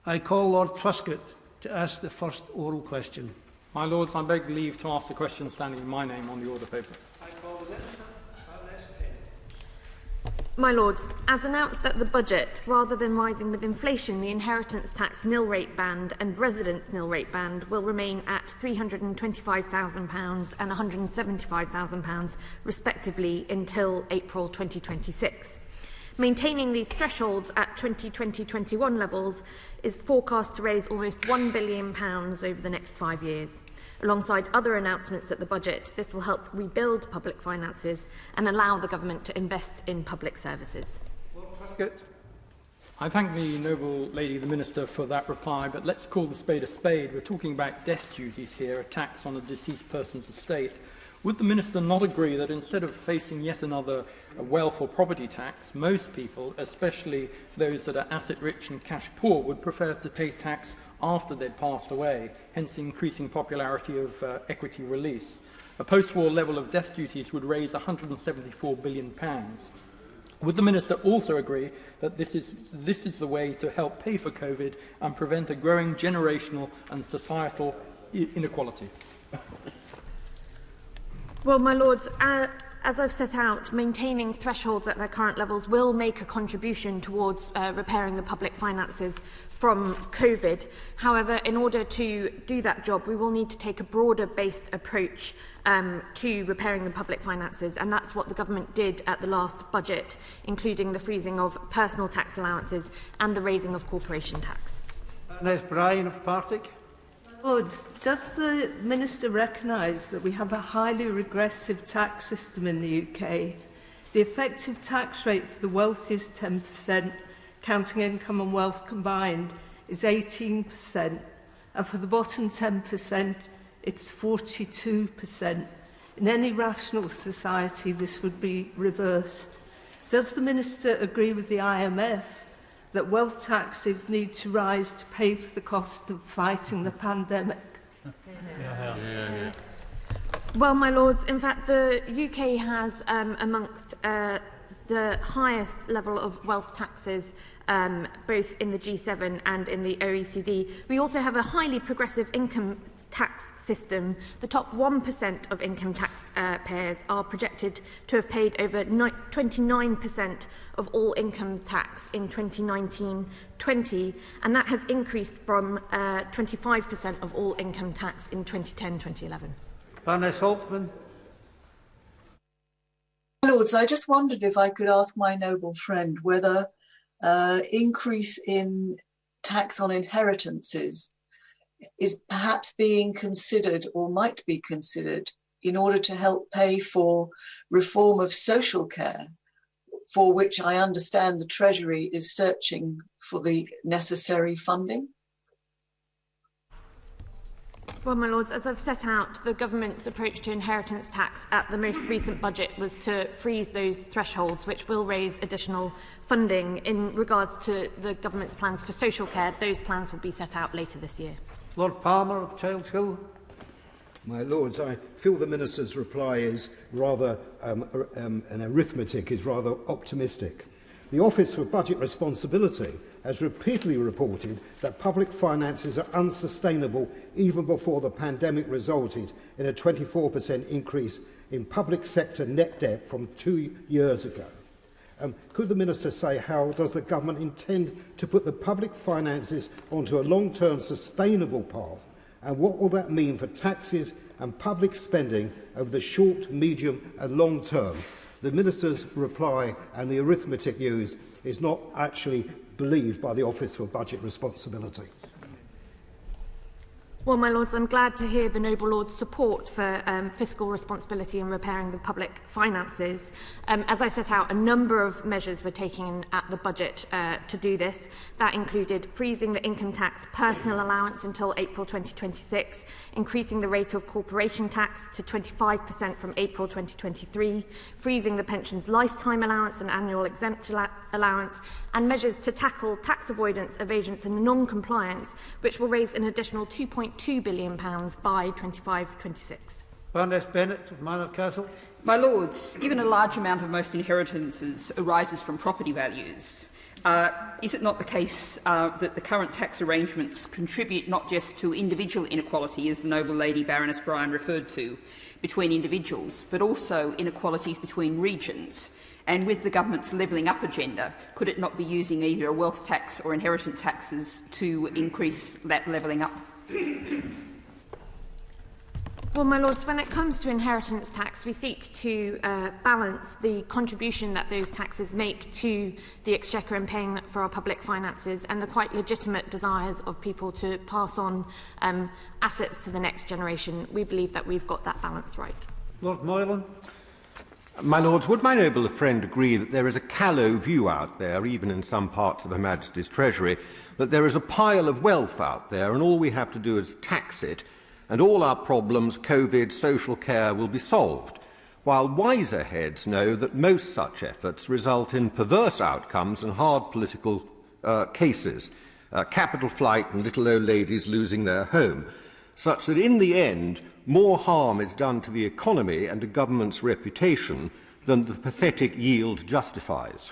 I call Lord Truscott to ask the first oral question. My Lords, I beg leave to ask the question standing in my name on the order paper. I call the Minister. My Lords, as announced at the budget, rather than rising with inflation, the inheritance tax nil rate band and residence nil rate band will remain at £325,000 and £175,000 respectively until April 2026. Maintaining these thresholds at 2020-21 levels is forecast to raise almost £1 billion over the next 5 years. Alongside other announcements at the budget, this will help rebuild public finances and allow the government to invest in public services. I thank the noble lady, the Minister, for that reply, but let's call the spade a spade. We're talking about death duties here, a tax on a deceased person's estate. Would the Minister not agree that instead of facing yet another wealth or property tax, most people, especially those that are asset-rich and cash-poor, would prefer to pay tax after they'd passed away, hence the increasing popularity of equity release? A post-war level of death duties would raise £174 billion. Would the Minister also agree that this is the way to help pay for COVID and prevent a growing generational and societal inequality? Well, my Lords, as I've set out, maintaining thresholds at their current levels will make a contribution towards repairing the public finances from COVID. However, in order to do that job, we will need to take a broader-based approach to repairing the public finances, and that's what the government did at the last budget, including the freezing of personal tax allowances and the raising of corporation tax. Next, Brian of Partick. Lords, does the Minister recognise that we have a highly regressive tax system in the UK? The effective tax rate for the wealthiest 10%, counting income and wealth combined, is 18%, and for the bottom 10%, it's 42%. In any rational society, this would be reversed. Does the Minister agree with the IMF that wealth taxes need to rise to pay for the cost of fighting the pandemic? Well, my Lords, in fact, the UK has amongst the highest level of wealth taxes, both in the G7 and in the OECD. We also have a highly progressive income tax system. The top 1% of income tax payers are projected to have paid over 29% of all income tax in 2019-20, and that has increased from 25% of all income tax in 2010-2011. Baroness Holtman. Lords, I just wondered if I could ask my noble friend whether increase in tax on inheritances is perhaps being considered or might be considered in order to help pay for reform of social care, for which I understand the Treasury is searching for the necessary funding. Well, my Lords, as I've set out, the government's approach to inheritance tax at the most recent budget was to freeze those thresholds, which will raise additional funding. In regards to the government's plans for social care, those plans will be set out later this year. Lord Palmer of Childs Hill. My Lords, I feel the Minister's reply is rather, an arithmetic is rather optimistic. The Office for Budget Responsibility has repeatedly reported that public finances are unsustainable even before the pandemic resulted in a 24% increase in public sector net debt from 2 years ago. Could the Minister say how does the government intend to put the public finances onto a long-term sustainable path, and what will that mean for taxes and public spending over the short, medium and long term? The Minister's reply and the arithmetic used is not actually believed by the Office for Budget Responsibility. Well, my Lords, I'm glad to hear the noble Lord's support for fiscal responsibility and repairing the public finances. As I set out, a number of measures were taken at the budget to do this. That included freezing the income tax personal allowance until April 2026, increasing the rate of corporation tax to 25% from April 2023, freezing the pensions lifetime allowance and annual exempt allowance, and measures to tackle tax avoidance, evasions and non-compliance, which will raise an additional £2.2 billion by 25-26. Baroness Bennett of Manor Castle. My Lords, given a large amount of most inheritances arises from property values, Is it not the case that the current tax arrangements contribute not just to individual inequality, as the noble lady Baroness Bryan referred to, between individuals, but also inequalities between regions? And with the government's levelling up agenda, could it not be using either a wealth tax or inheritance taxes to increase that levelling up? Well, my lords, when it comes to inheritance tax, we seek to balance the contribution that those taxes make to the exchequer in paying for our public finances and the quite legitimate desires of people to pass on assets to the next generation. We believe that we've got that balance right. Lord Moylan. My Lords, would my noble friend agree that there is a callow view out there, even in some parts of Her Majesty's Treasury, that there is a pile of wealth out there and all we have to do is tax it, and all our problems, COVID, social care, will be solved, while wiser heads know that most such efforts result in perverse outcomes and hard political cases, capital flight and little old ladies losing their home, such that in the end more harm is done to the economy and a government's reputation than the pathetic yield justifies.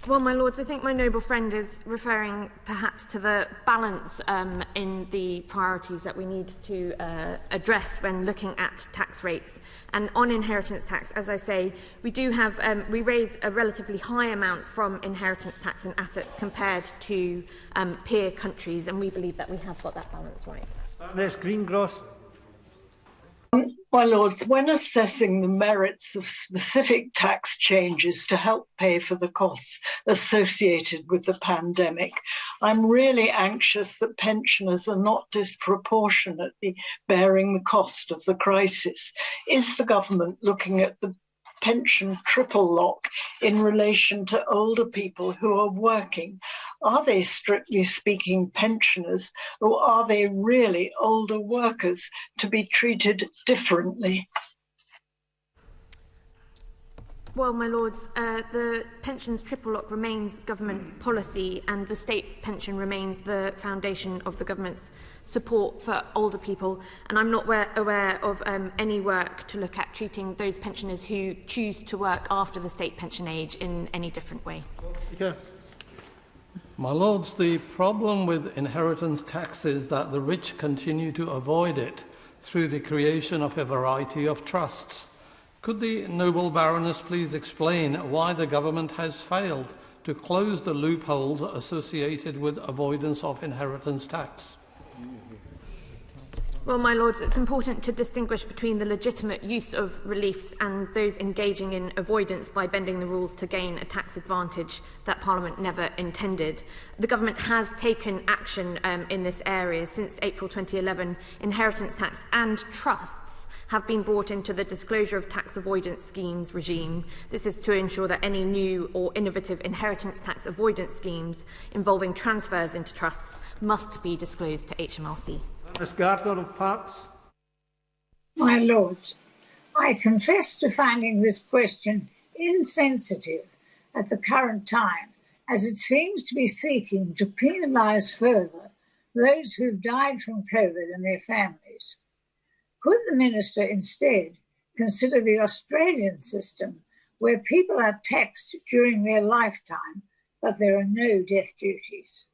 Well, my lords, I think my noble friend is referring perhaps to the balance in the priorities that we need to address when looking at tax rates. And on inheritance tax, as I say, we do have we raise a relatively high amount from inheritance tax and assets compared to peer countries, and we believe that we have got that balance right. Ms. Greengross. My Lords, when assessing the merits of specific tax changes to help pay for the costs associated with the pandemic, I'm really anxious that pensioners are not disproportionately bearing the cost of the crisis. Is the government looking at the pension triple lock in relation to older people who are working? Are they, strictly speaking, pensioners, or are they really older workers to be treated differently? Well, my lords, the pensions triple lock remains government policy, and the state pension remains the foundation of the government's support for older people. And I'm not aware of any work to look at treating those pensioners who choose to work after the state pension age in any different way. Okay. My lords, the problem with inheritance tax is that the rich continue to avoid it through the creation of a variety of trusts. Could the noble Baroness please explain why the government has failed to close the loopholes associated with avoidance of inheritance tax? Well, my lords, it's important to distinguish between the legitimate use of reliefs and those engaging in avoidance by bending the rules to gain a tax advantage that Parliament never intended. The government has taken action in this area. Since April 2011, inheritance tax and trusts have been brought into the disclosure of tax avoidance schemes regime. This is to ensure that any new or innovative inheritance tax avoidance schemes involving transfers into trusts must be disclosed to HMRC. Ms. Gardner of Parks. My Lords, I confess to finding this question insensitive at the current time, as it seems to be seeking to penalise further those who've died from COVID and their families. Could the Minister instead consider the Australian system, where people are taxed during their lifetime, but there are no death duties?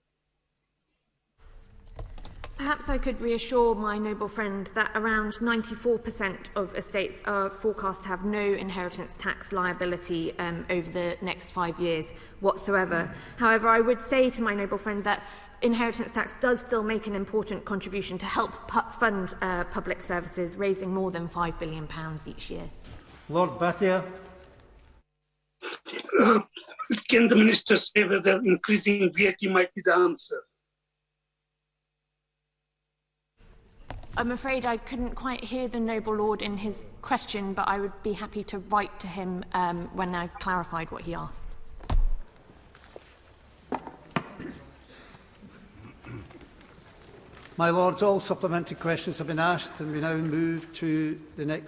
Perhaps I could reassure my noble friend that around 94% of estates are forecast to have no inheritance tax liability over the next 5 years whatsoever. However, I would say to my noble friend that inheritance tax does still make an important contribution to help fund public services, raising more than £5 billion each year. Lord Battier. Can the Minister say whether increasing VAT might be the answer? I'm afraid I couldn't quite hear the noble lord in his question, but I would be happy to write to him when I've clarified what he asked. My lords, all supplementary questions have been asked, and we now move to the next